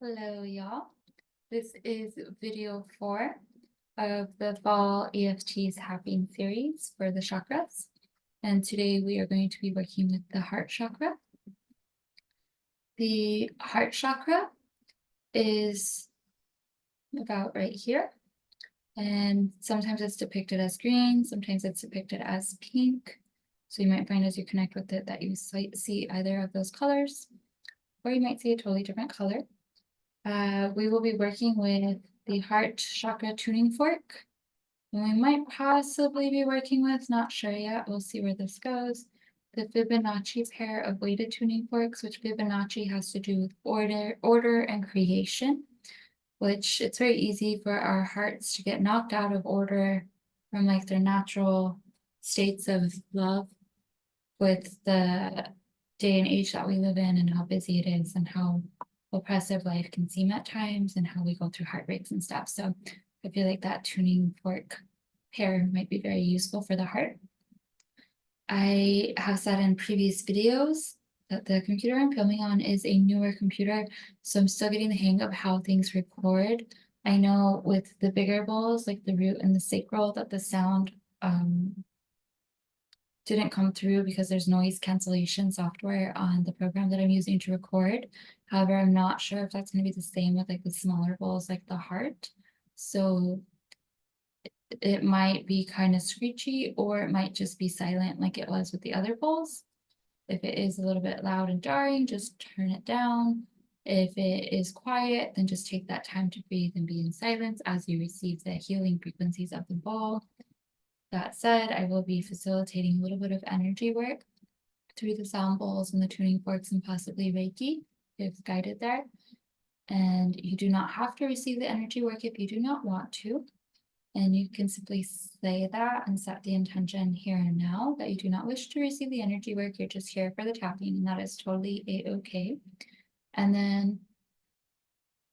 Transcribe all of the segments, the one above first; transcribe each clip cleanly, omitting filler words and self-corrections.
Hello, y'all. This is video 4 of the Fall EFT's Tapping series for the chakras. And today we are going to be working with the heart chakra. The heart chakra is about right here. And sometimes it's depicted as green, sometimes it's depicted as pink. So you might find as you connect with it that you see either of those colors, or you might see a totally different color. We will be working with the heart chakra tuning fork. And we might possibly be working with, not sure yet, we'll see where this goes, the Fibonacci pair of weighted tuning forks, which Fibonacci has to do with order and creation, which it's very easy for our hearts to get knocked out of order from like their natural states of love with the day and age that we live in and how busy it is and how oppressive life can seem at times and how we go through heartbreaks and stuff. So I feel like that tuning fork pair might be very useful for the heart. I have said in previous videos that the computer I'm filming on is a newer computer, so I'm still getting the hang of how things record. I know with the bigger bowls, like the root and the sacral, that the sound didn't come through because there's noise cancellation software on the program that I'm using to record. However, I'm not sure if that's going to be the same with like the smaller bowls like the heart. So it might be kind of screechy, or it might just be silent like it was with the other bowls. If it is a little bit loud and jarring, just turn it down. If it is quiet, then just take that time to breathe and be in silence as you receive the healing frequencies of the bowl. That said, I will be facilitating a little bit of energy work through the sound bowls and the tuning forks and possibly Reiki if guided there. And you do not have to receive the energy work if you do not want to. And you can simply say that and set the intention here and now that you do not wish to receive the energy work. You're just here for the tapping, and that is totally a-okay. And then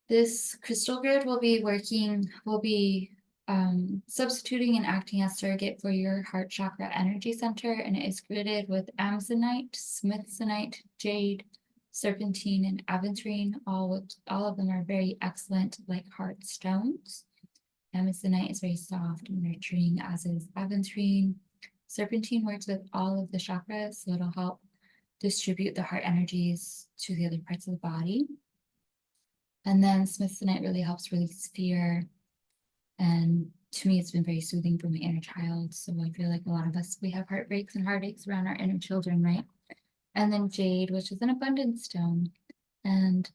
this crystal grid will be substituting and acting as surrogate for your heart chakra energy center, and it is gridded with amazonite, smithsonite, jade, serpentine, and aventurine. All of them are very excellent like heart stones. Amazonite is very soft and nurturing, as is aventurine. Serpentine works with all of the chakras, so it'll help distribute the heart energies to the other parts of the body. And then smithsonite really helps release fear. And to me, it's been very soothing for my inner child. So I feel like a lot of us, we have heartbreaks and heartaches around our inner children, right? And then jade, which is an abundance stone. And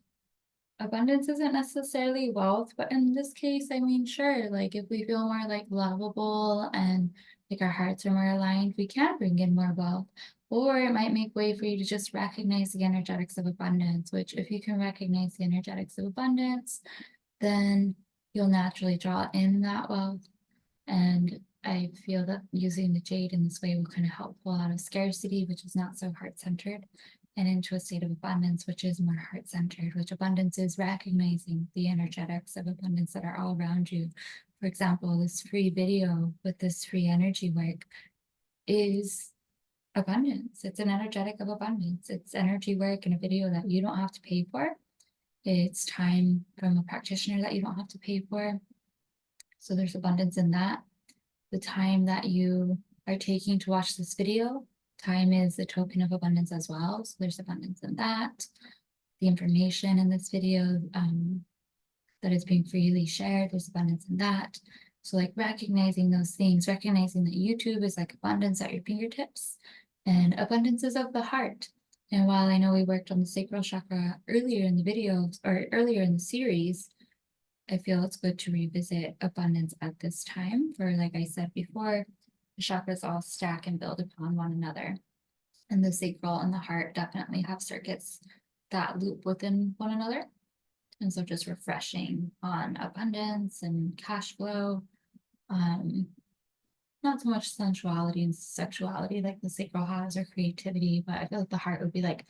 abundance isn't necessarily wealth, but in this case, I mean, sure, like if we feel more like lovable and like our hearts are more aligned, we can bring in more wealth. Or it might make way for you to just recognize the energetics of abundance, which if you can recognize the energetics of abundance, then you'll naturally draw in that wealth. And I feel that using the jade in this way will kind of help pull out of scarcity, which is not so heart-centered, and into a state of abundance, which is more heart-centered, which abundance is recognizing the energetics of abundance that are all around you. For example, this free video with this free energy work is abundance. It's an energetic of abundance. It's energy work in a video that you don't have to pay for. It's time from a practitioner that you don't have to pay for. So there's abundance in that. The time that you are taking to watch this video, time is a token of abundance as well. So there's abundance in that. The information in this video that is being freely shared, there's abundance in that. So like recognizing those things, recognizing that YouTube is like abundance at your fingertips, and abundance is of the heart. And while I know we worked on the sacral chakra earlier in the videos or earlier in the series, I feel it's good to revisit abundance at this time. For like I said before, the chakras all stack and build upon one another. And the sacral and the heart definitely have circuits that loop within one another. And so just refreshing on abundance and cash flow. Not so much sensuality and sexuality like the sacral has, or creativity, but I feel like the heart would be like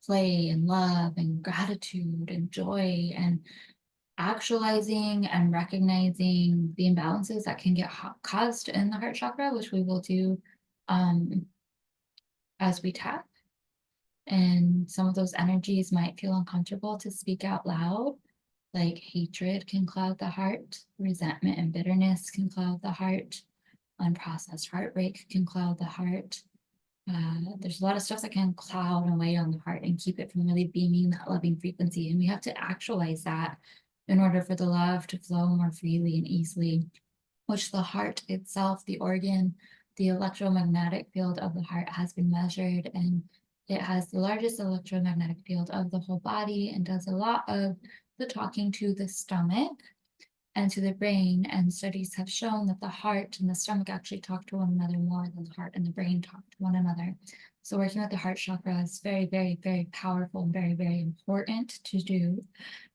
play and love and gratitude and joy and actualizing and recognizing the imbalances that can get caused in the heart chakra, which we will do as we tap. And some of those energies might feel uncomfortable to speak out loud. Like hatred can cloud the heart, resentment and bitterness can cloud the heart, unprocessed heartbreak can cloud the heart. There's a lot of stuff that can cloud away on the heart and keep it from really beaming that loving frequency. And we have to actualize that in order for the love to flow more freely and easily, which the heart itself, the organ, the electromagnetic field of the heart has been measured, and it has the largest electromagnetic field of the whole body and does a lot of the talking to the stomach and to the brain. And studies have shown that the heart and the stomach actually talk to one another more than the heart and the brain talk to one another. So working with the heart chakra is very, very, very powerful and very, very important to do,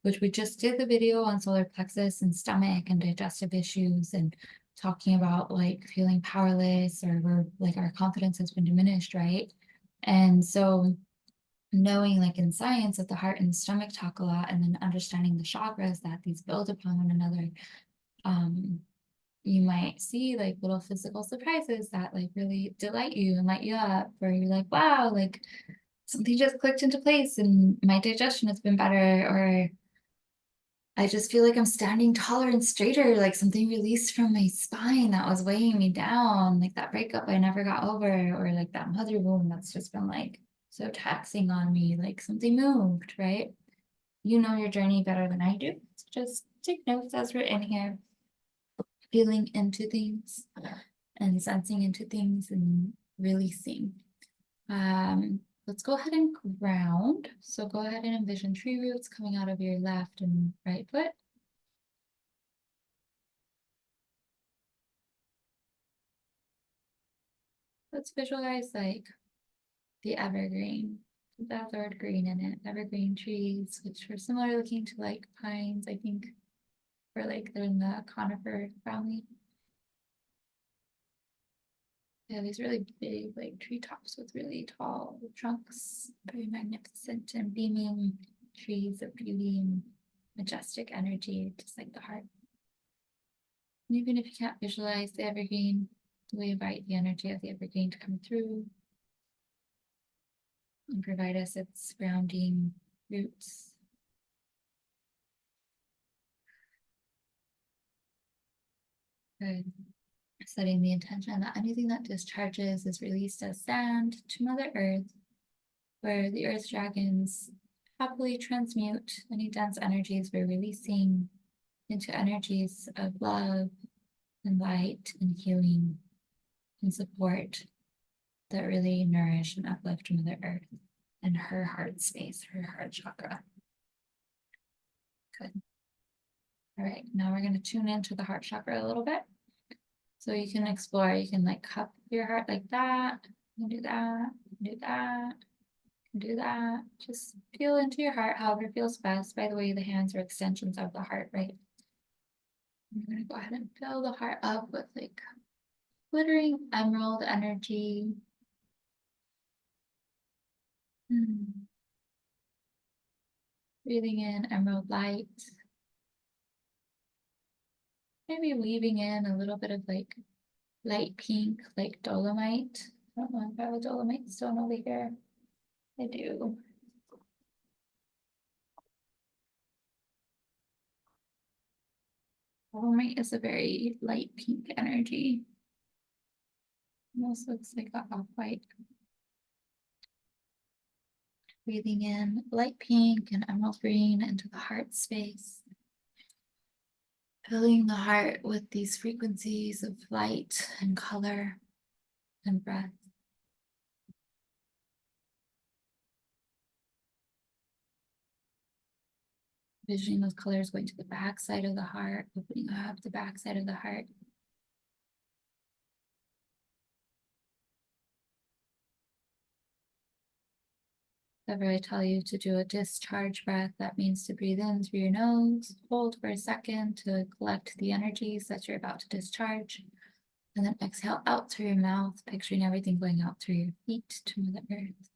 which we just did the video on solar plexus and stomach and digestive issues, and talking about like feeling powerless, or we're like our confidence has been diminished, right? And so knowing like in science that the heart and the stomach talk a lot, and then understanding the chakras that these build upon one another, you might see like little physical surprises that like really delight you and light you up, where you're like, wow, like something just clicked into place and my digestion has been better, or I just feel like I'm standing taller and straighter, like something released from my spine that was weighing me down, like that breakup I never got over, or like that mother wound that's just been like so taxing on me, like something moved, right? You know your journey better than I do. So just take notes as written here, feeling into things and sensing into things and releasing. Let's go ahead and ground. So go ahead and envision tree roots coming out of your left and right foot. Let's visualize like the evergreen, that word green in it, evergreen trees, which are similar looking to like pines, I think, or like they're in the conifer family. Yeah, these really big like treetops with really tall trunks, very magnificent and beaming trees of beauty and majestic energy, just like the heart. And even if you can't visualize the evergreen, we invite the energy of the evergreen to come through and provide us its grounding roots. Good. Setting the intention that anything that discharges is released as sand to Mother Earth, where the earth dragons happily transmute any dense energies we're releasing into energies of love and light and healing and support that really nourish and uplift Mother Earth and her heart space, her heart chakra. Good. All right, now we're going to tune into the heart chakra a little bit. So you can explore, you can like cup your heart like that, you can do that, you can do that, you can do that. Just feel into your heart, however feels best. By the way, the hands are extensions of the heart, right? I'm gonna go ahead and fill the heart up with like glittering emerald energy. Breathing in emerald light. Maybe weaving in a little bit of like light pink, like dolomite. I don't know if I have a dolomite stone over here. I do. Dolomite is a very light pink energy. Almost looks like a off-white. Breathing in light pink and emerald green into the heart space. Filling the heart with these frequencies of light and color and breath. Visioning those colors going to the back side of the heart, opening up the back side of the heart. If ever I tell you to do a discharge breath, that means to breathe in through your nose, hold for a second to collect the energies that you're about to discharge, and then exhale out through your mouth, picturing everything going out through your feet to Mother Earth.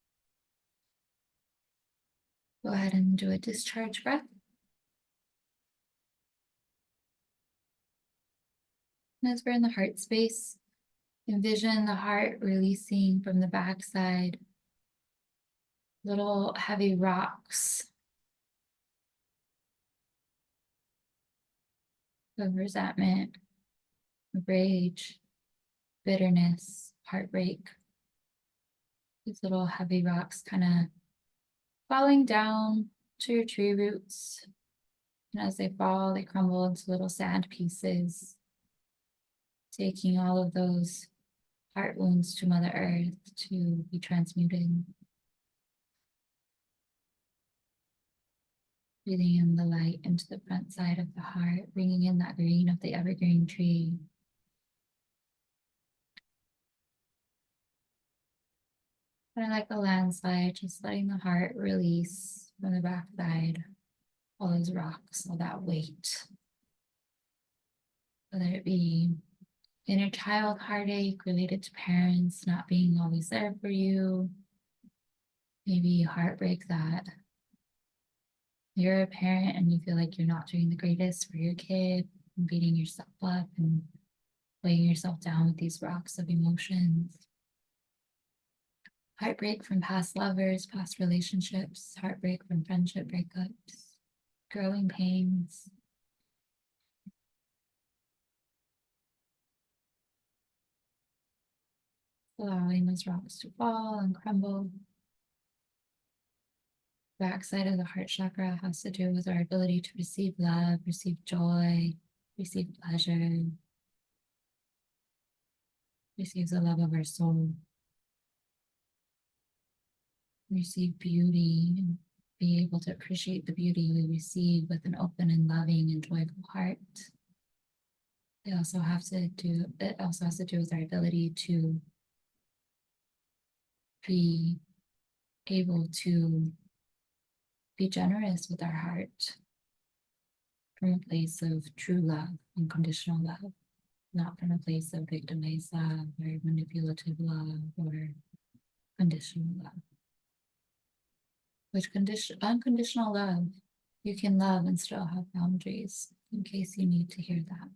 Go ahead and do a discharge breath. And as we're in the heart space, envision the heart releasing from the backside little heavy rocks. of resentment, rage, bitterness, heartbreak. These little heavy rocks kind of falling down to your tree roots. And as they fall, they crumble into little sand pieces, taking all of those heart wounds to Mother Earth to be transmuted. Breathing in the light into the front side of the heart, bringing in that green of the evergreen tree. Kind of like a landslide, just letting the heart release from the backside, all those rocks, all that weight. Whether it be inner child heartache related to parents not being always there for you, maybe heartbreak that you're a parent and you feel like you're not doing the greatest for your kid, and beating yourself up and weighing yourself down with these rocks of emotions. Heartbreak from past lovers, past relationships, heartbreak from friendship breakups, growing pains. Allowing those rocks to fall and crumble. Backside of the heart chakra has to do with our ability to receive love, receive joy, receive pleasure, receive the love of our soul, receive beauty, and be able to appreciate the beauty we receive with an open and loving and joyful heart. It also has to do with our ability to be able to be generous with our heart from a place of true love, unconditional love, not from a place of victimized love or manipulative love or conditional love. Which unconditional love, you can love and still have boundaries, in case you need to hear that.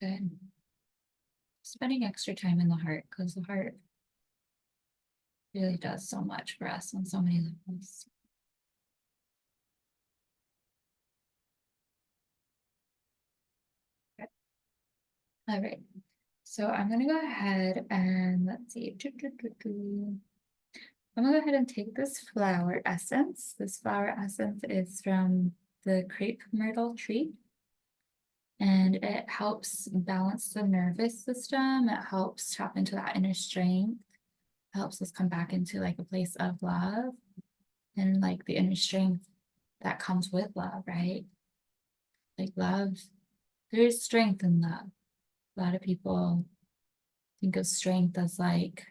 Good. Spending extra time in the heart, because the heart really does so much for us on so many levels. Okay. All right. So I'm going to go ahead and let's see. I'm going to go ahead and take this flower essence. This flower essence is from the crepe myrtle tree. And it helps balance the nervous system. It helps tap into that inner strength. It helps us come back into like a place of love and like the inner strength that comes with love, right? Like love, there's strength in love. A lot of people think of strength as like,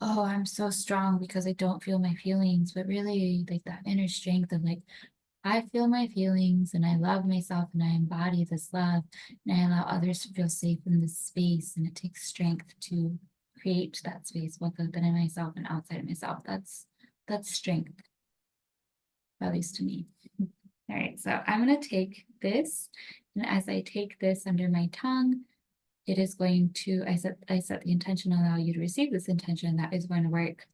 oh, I'm so strong because I don't feel my feelings, but really like that inner strength of like, I feel my feelings and I love myself and I embody this love and I allow others to feel safe in this space, and it takes strength to create that space both within myself and outside of myself. That's strength, at least to me. All right, so I'm going to take this, and as I take this under my tongue, it is going to, I set the intention to allow you to receive this intention that is going to work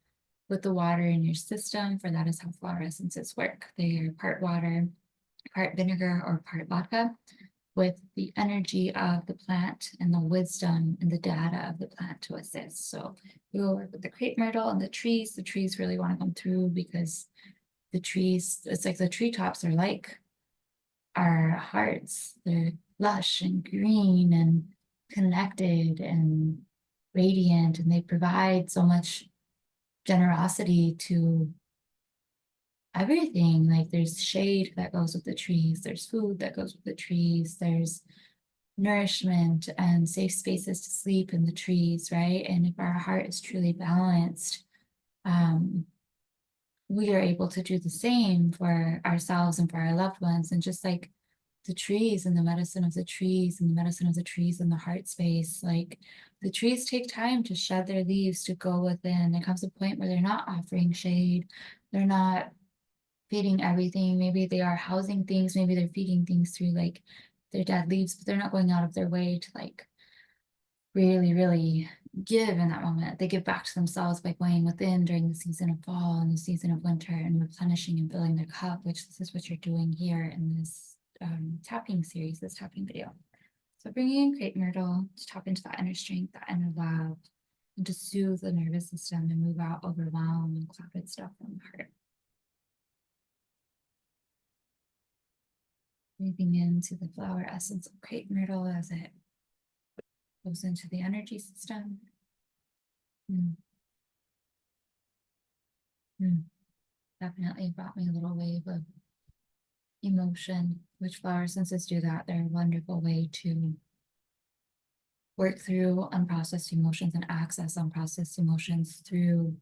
with the water in your system, for that is how flower essences work. They are part water, part vinegar, or part vodka, with the energy of the plant and the wisdom and the data of the plant to assist. So we will work with the crepe myrtle and the trees. The trees really want to come through because the trees, it's like the treetops are like our hearts. They're lush and green and connected and radiant, and they provide so much generosity to everything. Like there's shade that goes with the trees, there's food that goes with the trees, there's nourishment and safe spaces to sleep in the trees, right? And if our heart is truly balanced, we are able to do the same for ourselves and for our loved ones. And just like the trees and the medicine of the trees and the medicine of the trees in the heart space, like the trees take time to shed their leaves to go within. There comes a point where they're not offering shade, they're not feeding everything. Maybe they are housing things, maybe they're feeding things through like their dead leaves, but they're not going out of their way to like really give in that moment. They give back to themselves by going within during the season of fall and the season of winter and replenishing and filling their cup, which this is what you're doing here in this tapping series, this tapping video. So bringing in crepe myrtle to tap into that inner strength, that inner love, and to soothe the nervous system and move out overwhelm and clouded stuff from the heart. Breathing into the flower essence of crepe myrtle as it goes into the energy system. Definitely brought me a little wave of emotion, which flower essences do that. They're a wonderful way to work through unprocessed emotions and access unprocessed emotions through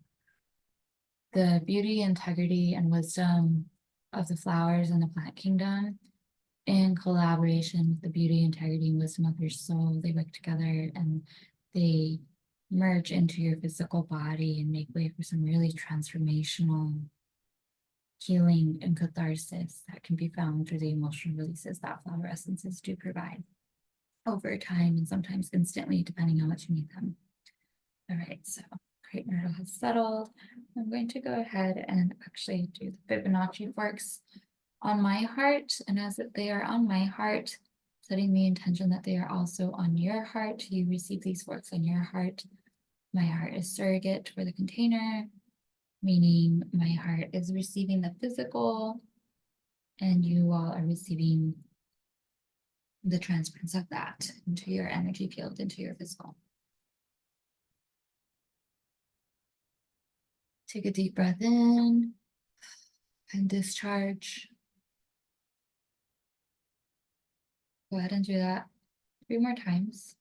the beauty, integrity, and wisdom of the flowers and the plant kingdom in collaboration with the beauty, integrity, and wisdom of your soul. They work together and they merge into your physical body and make way for some really transformational healing and catharsis that can be found through the emotional releases that flower essences do provide over time and sometimes instantly, depending on what you need them. All right, so crepe myrtle has settled. I'm going to go ahead and actually do the Fibonacci forks on my heart. And as they are on my heart, setting the intention that they are also on your heart. You receive these forks on your heart. My heart is surrogate for the container, meaning my heart is receiving the physical and you all are receiving the transference of that into your energy field, into your physical. Take a deep breath in and discharge. Go ahead and do that 3 more times.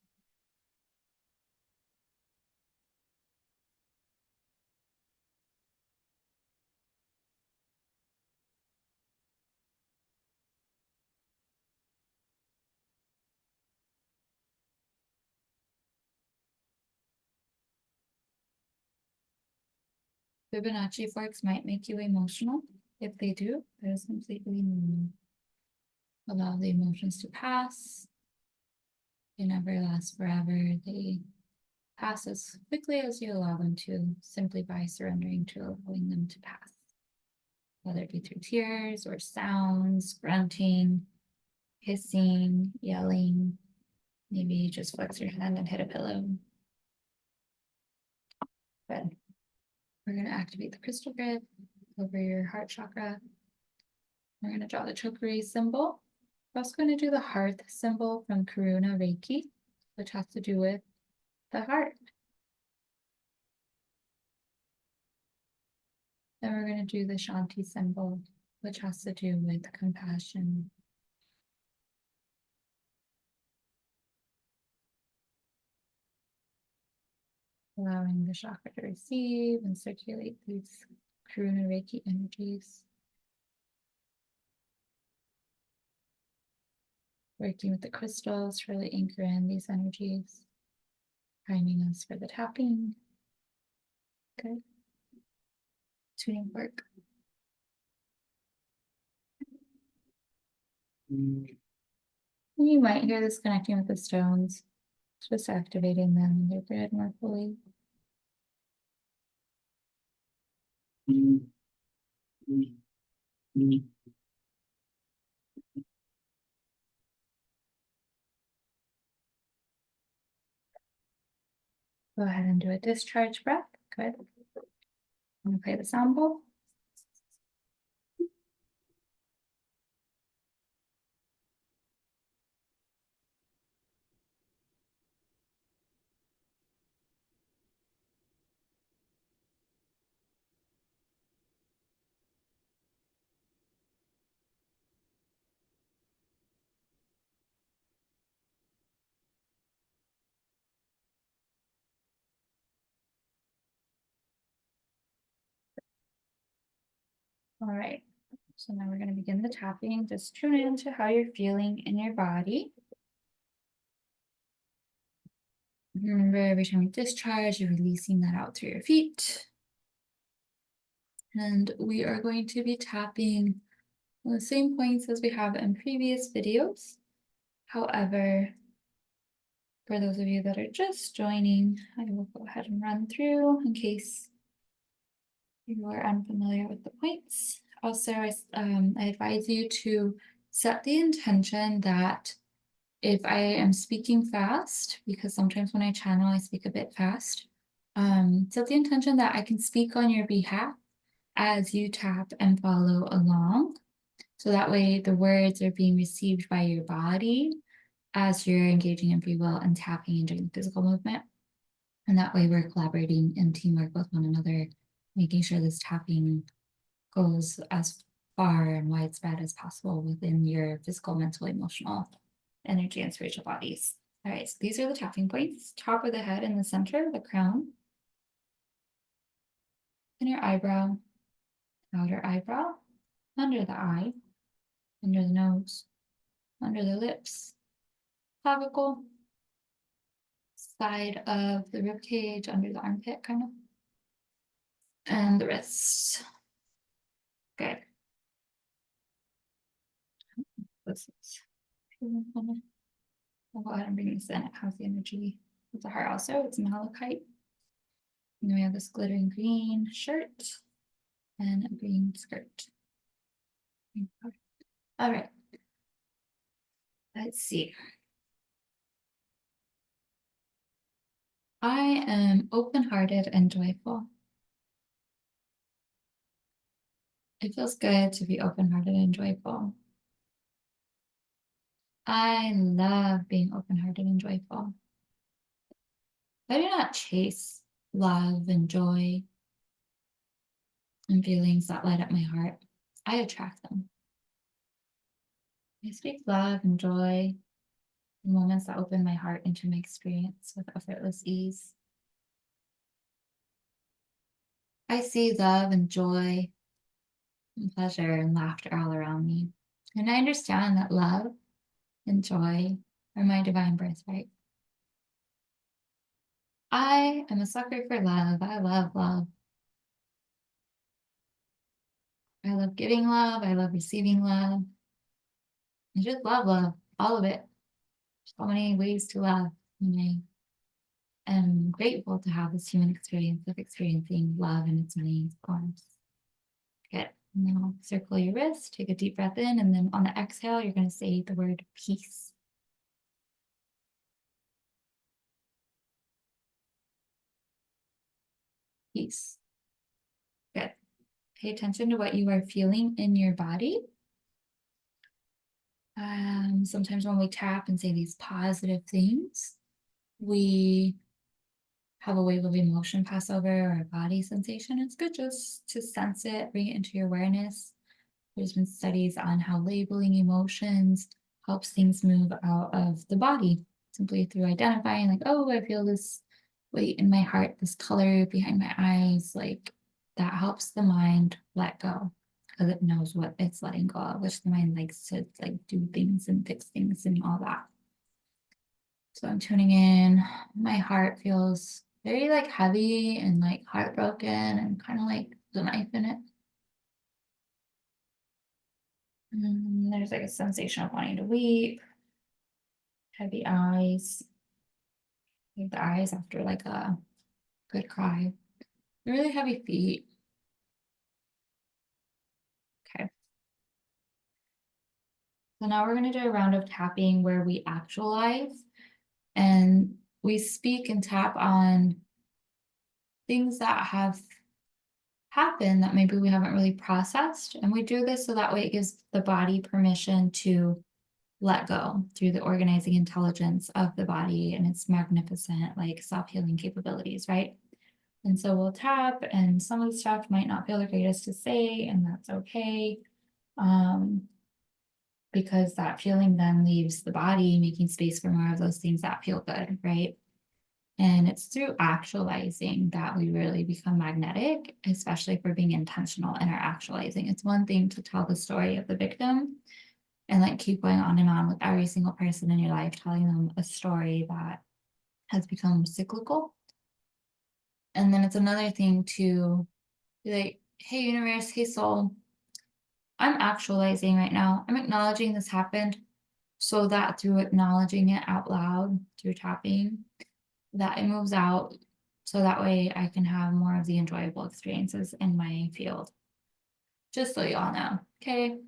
Fibonacci forks might make you emotional. If they do, that is completely normal. Allow the emotions to pass. They never last forever. They pass as quickly as you allow them to, simply by surrendering to allowing them to pass. Whether it be through tears or sounds, grunting, hissing, yelling. Maybe just flex your hand and hit a pillow. Good. We're going to activate the crystal grid over your heart chakra. We're going to draw the chakra symbol. We're also going to do the hearth symbol from Karuna Reiki, which has to do with the heart. Then we're going to do the Shanti symbol, which has to do with compassion. Allowing the chakra to receive and circulate these Karuna Reiki energies. Working with the crystals to really anchor in these energies. Priming us for the tapping. Good. Tuning fork. You might hear this connecting with the stones, just activating them in their grid more fully. Go ahead and do a discharge breath. Good. I'm going to play the sound bowl. All right. So now we're going to begin the tapping. Just tune into how you're feeling in your body. Remember, every time you discharge, you're releasing that out through your feet. And we are going to be tapping on the same points as we have in previous videos. However, For those of you that are just joining, I will go ahead and run through in case you are unfamiliar with the points. Also, I advise you to set the intention that if I am speaking fast, because sometimes when I channel, I speak a bit fast, set the intention that I can speak on your behalf as you tap and follow along. So that way the words are being received by your body as you're engaging in free will and tapping and doing physical movement. And that way we're collaborating in teamwork with one another, making sure this tapping goes as far and widespread as possible within your physical, mental, emotional, energy, and spiritual bodies. All right, so these are the tapping points. Top of the head in the center, the crown, inner eyebrow, outer eyebrow, under the eye, under the nose, under the lips, clavicle, side of the rib cage, under the armpit, kind of, and the wrists. Good. This is. I'll go ahead and bring this in. It has the energy of the heart also. It's malachite. And then we have this glittering green shirt and a green skirt. All right. Let's see. I am open-hearted and joyful. It feels good to be open-hearted and joyful. I love being open-hearted and joyful. I do not chase love and joy and feelings that light up my heart. I attract them. I speak love and joy in moments that open my heart into my experience with effortless ease. I see love and joy and pleasure and laughter all around me. And I understand that love and joy are my divine birthright. I am a sucker for love. I love love. I love giving love. I love receiving love. I just love love, all of it. So many ways to love. And I am grateful to have this human experience of experiencing love in its many forms. Good. Now circle your wrist, take a deep breath in, and then on the exhale, you're going to say the word peace. Peace. Good. Pay attention to what you are feeling in your body. Sometimes when we tap and say these positive things, we have a wave of emotion pass over or a body sensation. It's good just to sense it, bring it into your awareness. There's been studies on how labeling emotions helps things move out of the body simply through identifying, like, oh, I feel this weight in my heart, this color behind my eyes, like that helps the mind let go because it knows what it's letting go of, which the mind likes to like do things and fix things and all that. So I'm tuning in. My heart feels very like heavy and like heartbroken and kind of like the knife in it. And there's like a sensation of wanting to weep, heavy eyes, like the eyes after like a good cry, really heavy feet. Okay. So now we're going to do a round of tapping where we actualize and we speak and tap on things that have happened that maybe we haven't really processed. And we do this so that way it gives the body permission to let go through the organizing intelligence of the body and its magnificent like self-healing capabilities, right? And so we'll tap and some of the stuff might not feel the greatest to say, and that's okay. Because that feeling then leaves the body, making space for more of those things that feel good, right? And it's through actualizing that we really become magnetic, especially if we're being intentional in our actualizing. It's one thing to tell the story of the victim and like keep going on and on with every single person in your life, telling them a story that has become cyclical. And then it's another thing to be like, hey, universe, hey, soul, I'm actualizing right now. I'm acknowledging this happened. so that through acknowledging it out loud, through tapping, that it moves out, so that way I can have more of the enjoyable experiences in my field. Just so y'all know, okay?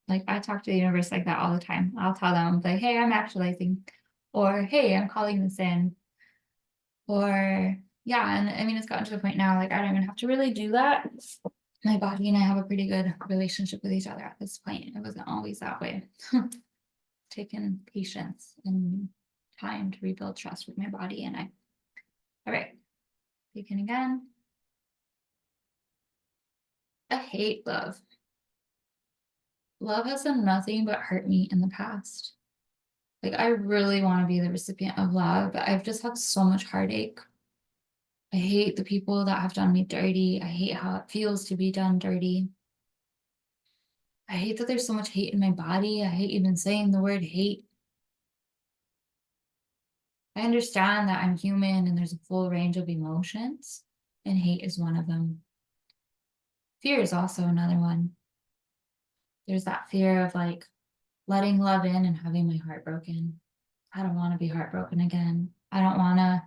Like, I talk to the universe like that all the time. I'll tell them, like, hey, I'm actualizing, or hey, I'm calling this in, or yeah. And I mean, it's gotten to the point now, like, I don't even have to really do that. My body and I have a pretty good relationship with each other at this point. It wasn't always that way. Taken patience and time to rebuild trust with my body and I. All right, begin again. I hate love. Love has done nothing but hurt me in the past. Like, I really want to be the recipient of love, but I've just had so much heartache. I hate the people that have done me dirty. I hate how it feels to be done dirty. I hate that there's so much hate in my body. I hate even saying the word hate. I understand that I'm human and there's a full range of emotions, and hate is one of them. Fear is also another one. There's that fear of like letting love in and having my heart broken. I don't want to be heartbroken again. I don't want to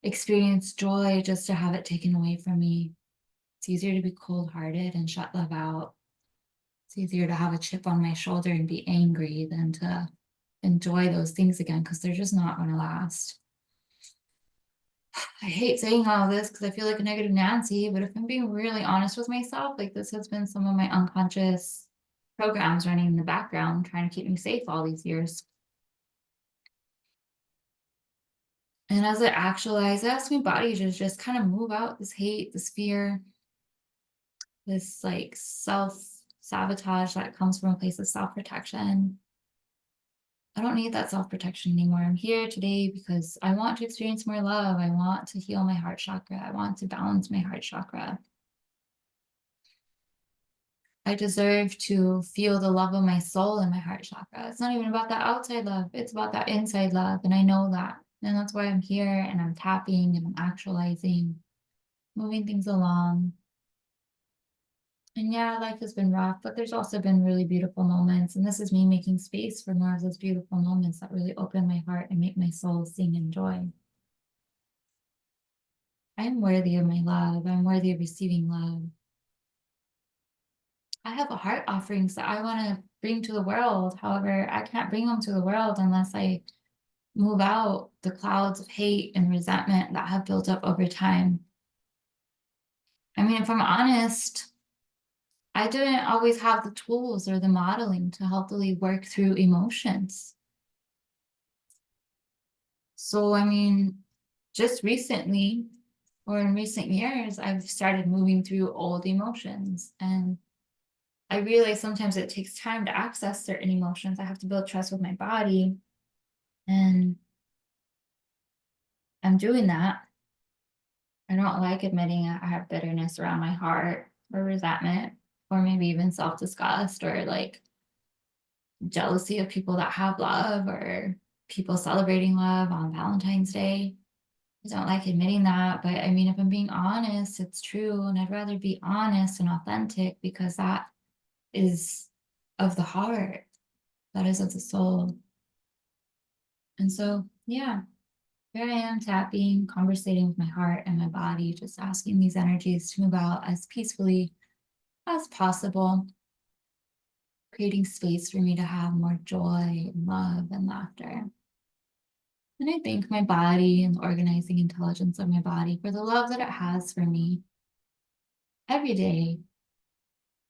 experience joy just to have it taken away from me. It's easier to be cold-hearted and shut love out. It's easier to have a chip on my shoulder and be angry than to enjoy those things again because they're just not going to last. I hate saying all this because I feel like a negative Nancy, but if I'm being really honest with myself, like this has been some of my unconscious programs running in the background, trying to keep me safe all these years. And as I actualize, I ask my body to just kind of move out this hate, this fear, this like self-sabotage that comes from a place of self-protection. I don't need that self-protection anymore. I'm here today because I want to experience more love. I want to heal my heart chakra. I want to balance my heart chakra. I deserve to feel the love of my soul in my heart chakra. It's not even about that outside love. It's about that inside love. And I know that. And that's why I'm here and I'm tapping and I'm actualizing, moving things along. And yeah, life has been rough, but there's also been really beautiful moments. And this is me making space for more of those beautiful moments that really open my heart and make my soul sing in joy. I'm worthy of my love. I'm worthy of receiving love. I have a heart offerings that I want to bring to the world. However, I can't bring them to the world unless I move out the clouds of hate and resentment that have built up over time. I mean, if I'm honest, I didn't always have the tools or the modeling to healthily work through emotions. So, I mean, just recently or in recent years, I've started moving through old emotions. And I realize sometimes it takes time to access certain emotions. I have to build trust with my body. And I'm doing that. I don't like admitting I have bitterness around my heart or resentment, or maybe even self-disgust or like jealousy of people that have love or people celebrating love on Valentine's Day. I don't like admitting that, but I mean, if I'm being honest, it's true. And I'd rather be honest and authentic because that is of the heart, that is of the soul. And so, yeah, here I am tapping, conversating with my heart and my body, just asking these energies to move out as peacefully as possible, creating space for me to have more joy and love and laughter. And I thank my body and the organizing intelligence of my body for the love that it has for me every day.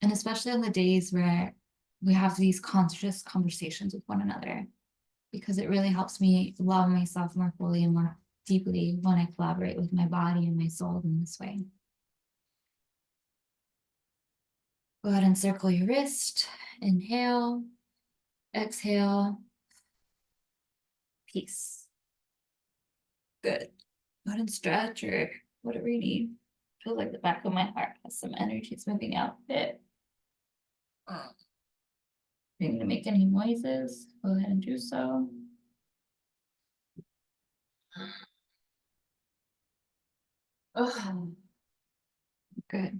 And especially on the days where we have these conscious conversations with one another, because it really helps me love myself more fully and more deeply when I collaborate with my body and my soul in this way. Go ahead and circle your wrist. Inhale, exhale, peace. Good. Go ahead and stretch or whatever you need. Feel like the back of my heart has some energies moving out a bit. If you're going to make any noises, go ahead and do so. Oh, good.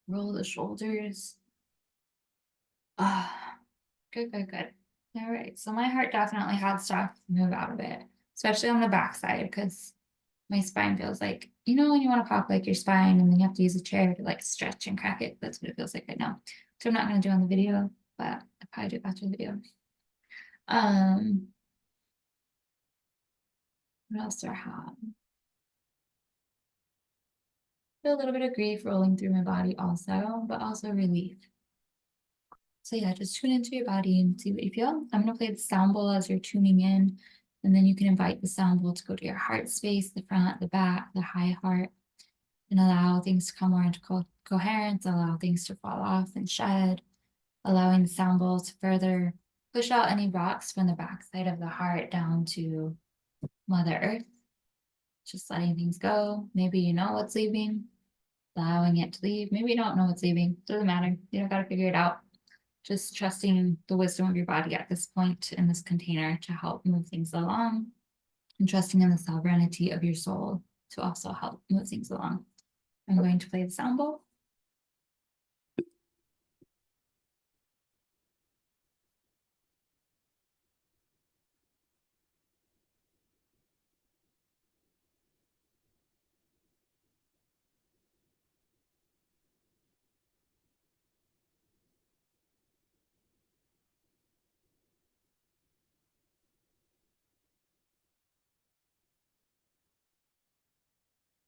Roll the shoulders. Ah, good, good, good. All right, so my heart definitely had stuff move out of it, especially on the backside, because my spine feels like, when you want to pop like your spine and then you have to use a chair to like stretch and crack it. That's what it feels like right now. So I'm not going to do on the video, but I'll probably do after the video. Um, what else do I have? Feel a little bit of grief rolling through my body also, but also relief. So yeah, just tune into your body and see what you feel. I'm gonna play the sound bowl as you're tuning in, and then you can invite the sound bowl to go to your heart space, the front, the back, the high heart, and allow things to come more into coherence, allow things to fall off and shed, allowing the sound bowl to further push out any rocks from the backside of the heart down to Mother Earth. Just letting things go. Maybe you know what's leaving, allowing it to leave. Maybe you don't know what's leaving. Doesn't matter. You don't got to figure it out. Just trusting the wisdom of your body at this point in this container to help move things along, and trusting in the sovereignty of your soul to also help move things along. I'm going to play the sound bowl.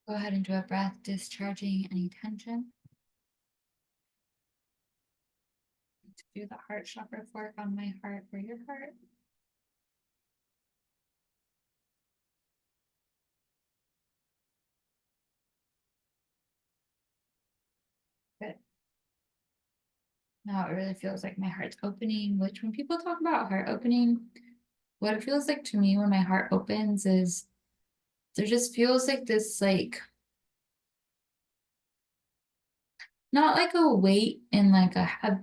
Go ahead and do a breath, discharging any tension. Do the heart chakra work on my heart or your heart. Good. Now it really feels like my heart's opening, which when people talk about heart opening, what it feels like to me when my heart opens is there just feels like this, like, not like a weight in like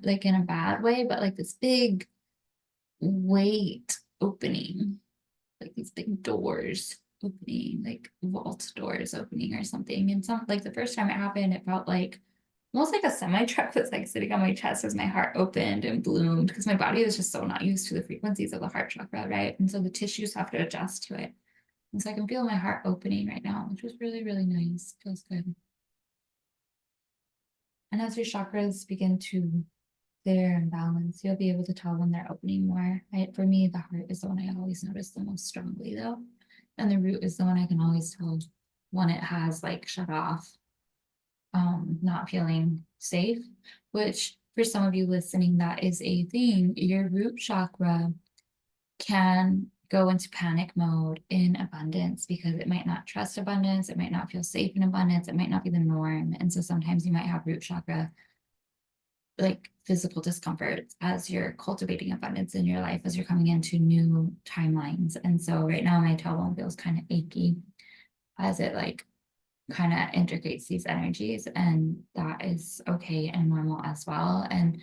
like in a bad way, but like this big weight opening, like these big doors opening, like vault doors opening or something. And some, like, the first time it happened, it felt like almost like a semi truck was like sitting on my chest as my heart opened and bloomed, because my body is just so not used to the frequencies of the heart chakra, right? And so the tissues have to adjust to it. And so I can feel my heart opening right now, which was really, really nice. Feels good. And as your chakras begin to clear and balance, you'll be able to tell when they're opening more. For me, the heart is the one I always notice the most strongly, though. And the root is the one I can always tell when it has like shut off, not feeling safe, which for some of you listening, that is a thing. Your root chakra can go into panic mode in abundance because it might not trust abundance, it might not feel safe in abundance, it might not be the norm. And so sometimes you might have root chakra like physical discomfort as you're cultivating abundance in your life, as you're coming into new timelines. And so right now my tailbone feels kind of achy as it like kind of integrates these energies, and that is okay and normal as well. And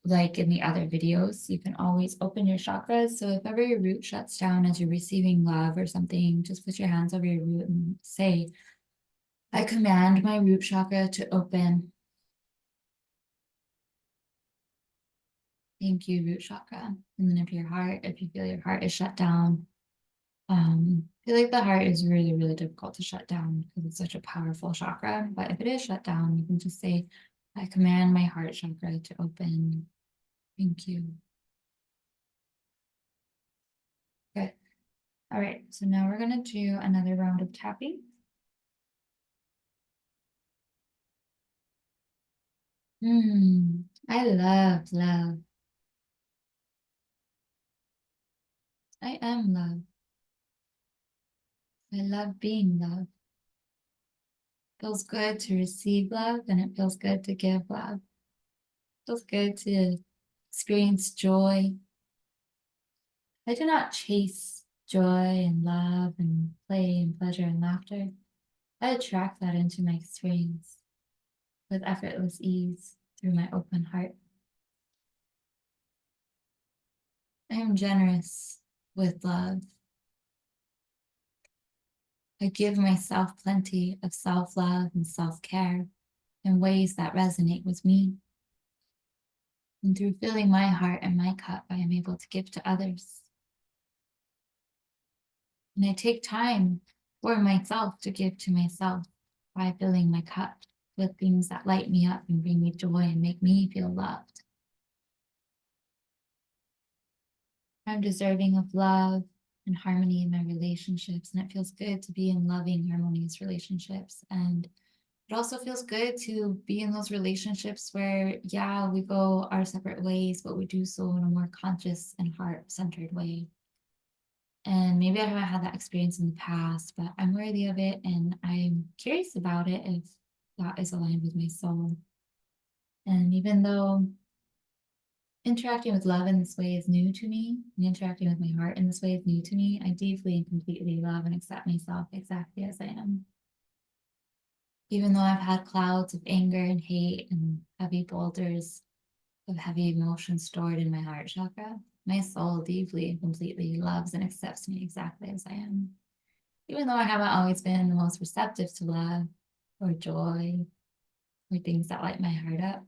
like in the other videos, you can always open your chakras. So if ever your root shuts down as you're receiving love or something, just put your hands over your root and say, I command my root chakra to open. Thank you, root chakra. And then if you feel your heart is shut down, I feel like the heart is really, really difficult to shut down because it's such a powerful chakra. But if it is shut down, you can just say, I command my heart chakra to open. Thank you. Good. All right, so now we're gonna do another round of tapping. I love love. I am love. I love being love. Feels good to receive love, and it feels good to give love. Feels good to experience joy. I do not chase joy and love and play and pleasure and laughter. I attract that into my experience with effortless ease through my open heart. I am generous with love. I give myself plenty of self-love and self-care in ways that resonate with me. And through filling my heart and my cup, I am able to give to others. And I take time for myself to give to myself by filling my cup with things that light me up and bring me joy and make me feel loved. I'm deserving of love and harmony in my relationships, and it feels good to be in loving, harmonious relationships. And it also feels good to be in those relationships where, yeah, we go our separate ways, but we do so in a more conscious and heart-centered way. And maybe I haven't had that experience in the past, but I'm worthy of it, and I'm curious about it if that is aligned with my soul. And even though interacting with love in this way is new to me, and interacting with my heart in this way is new to me, I deeply and completely love and accept myself exactly as I am. Even though I've had clouds of anger and hate and heavy boulders of heavy emotions stored in my heart chakra, my soul deeply and completely loves and accepts me exactly as I am. Even though I haven't always been the most receptive to love or joy or things that light my heart up,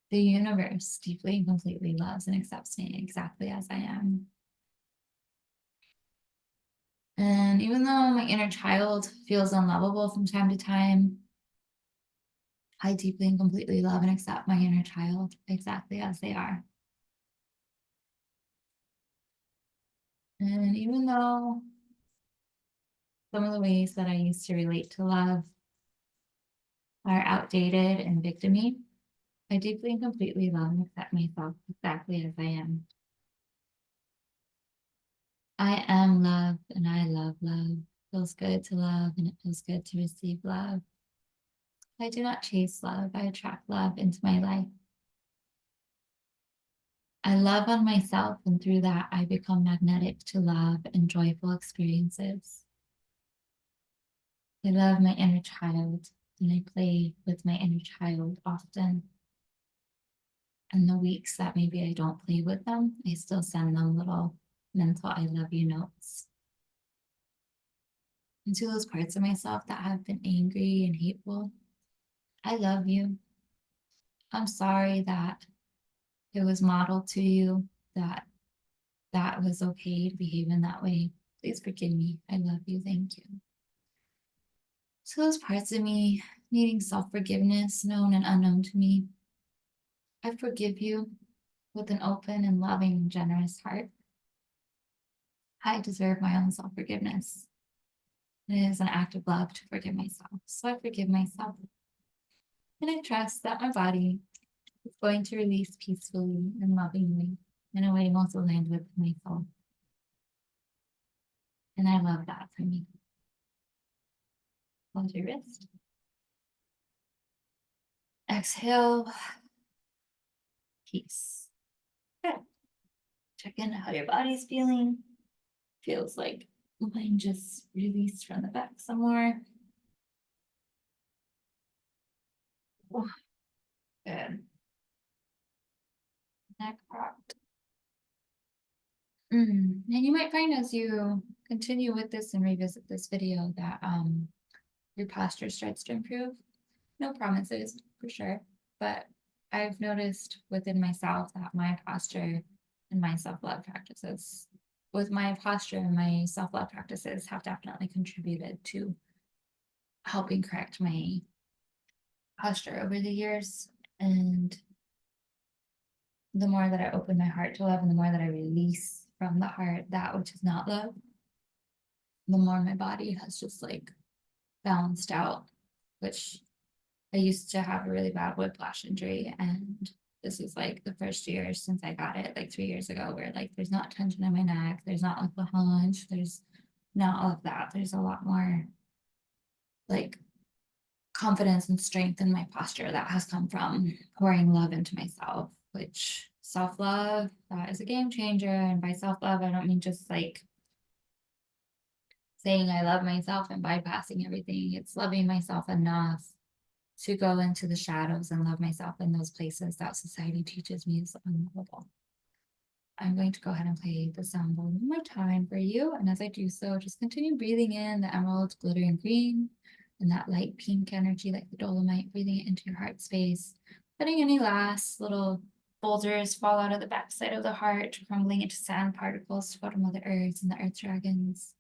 the universe deeply and completely loves and accepts me exactly as I am. And even though my inner child feels unlovable from time to time, I deeply and completely love and accept my inner child exactly as they are. And even though some of the ways that I used to relate to love are outdated and victimy, I deeply and completely love and accept myself exactly as I am. I am love and I love love. It feels good to love and it feels good to receive love. I do not chase love, I attract love into my life. I love on myself, and through that, I become magnetic to love and joyful experiences. I love my inner child, and I play with my inner child often. And the weeks that maybe I don't play with them, I still send them little mental I love you notes. And to those parts of myself that have been angry and hateful, I love you. I'm sorry that it was modeled to you that that was okay to behave in that way. Please forgive me. I love you. Thank you. So those parts of me needing self-forgiveness, known and unknown to me, I forgive you with an open and loving and generous heart. I deserve my own self-forgiveness. It is an act of love to forgive myself. So I forgive myself. And I trust that my body is going to release peacefully and lovingly in a way most aligned with my soul. And I love that for me. Close your wrist. Exhale. Peace. Good. Check in how your body's feeling. Feels like mine just released from the back somewhere. Oh, good. Neck rocked. And you might find as you continue with this and revisit this video that your posture starts to improve. No promises for sure, but I've noticed within myself that my posture and my self-love practices, with my posture and my self-love practices have definitely contributed to helping correct my posture over the years. And the more that I open my heart to love and the more that I release from the heart that which is not love, the more my body has just like balanced out, which I used to have a really bad whiplash injury. And this is like the first year since I got it, like 3 years ago, where like there's not tension in my neck, there's not like the hunch, there's not all of that. There's a lot more like confidence and strength in my posture that has come from pouring love into myself, which self-love, that is a game changer. And by self-love, I don't mean just like saying I love myself and bypassing everything. It's loving myself enough to go into the shadows and love myself in those places that society teaches me is unlovable. I'm going to go ahead and play the sound bowl one more time for you. And as I do so, just continue breathing in the emerald, glittering green, and that light pink energy like the dolomite, breathing it into your heart space, putting any last little Boulders fall out of the backside of the heart, crumbling into sand particles to go to Mother Earth and the Earth Dragons.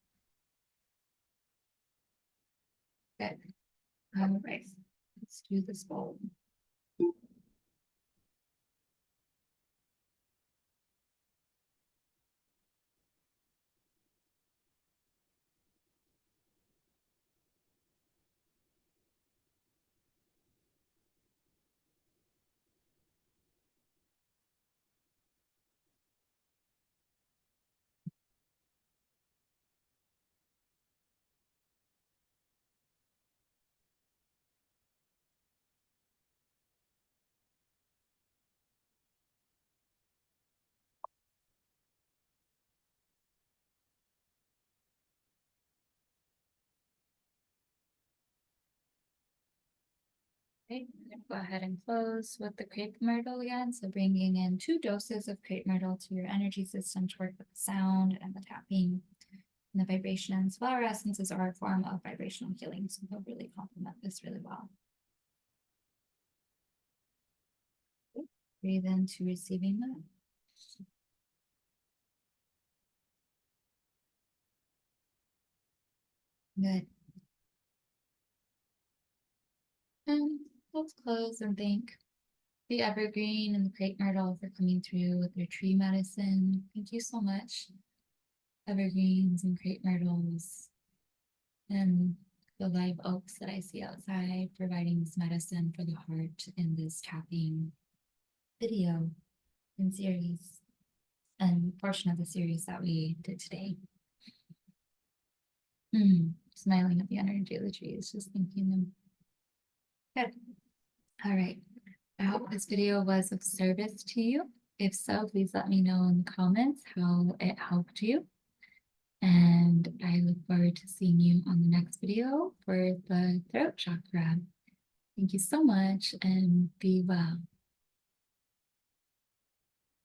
Good. All right. Let's do this bowl. Okay, I'm gonna go ahead and close with the crepe myrtle again. So bringing in 2 doses of crepe myrtle to your energy system to work with the sound and the tapping and the vibrations. Flower essences are a form of vibrational healing, so they'll really complement this really well. Breathe into receiving that. Good. And let's close and thank the evergreen and the crepe myrtle for coming through with their tree medicine. Thank you so much, evergreens and crepe myrtles, and the live oaks that I see outside, providing this medicine for the heart in this tapping video and series and portion of the series that we did today. Smiling at the energy of the trees, just thanking them. Good. All right. I hope this video was of service to you. If so, please let me know in the comments how it helped you. And I look forward to seeing you on the next video for the throat chakra. Thank you so much and be well.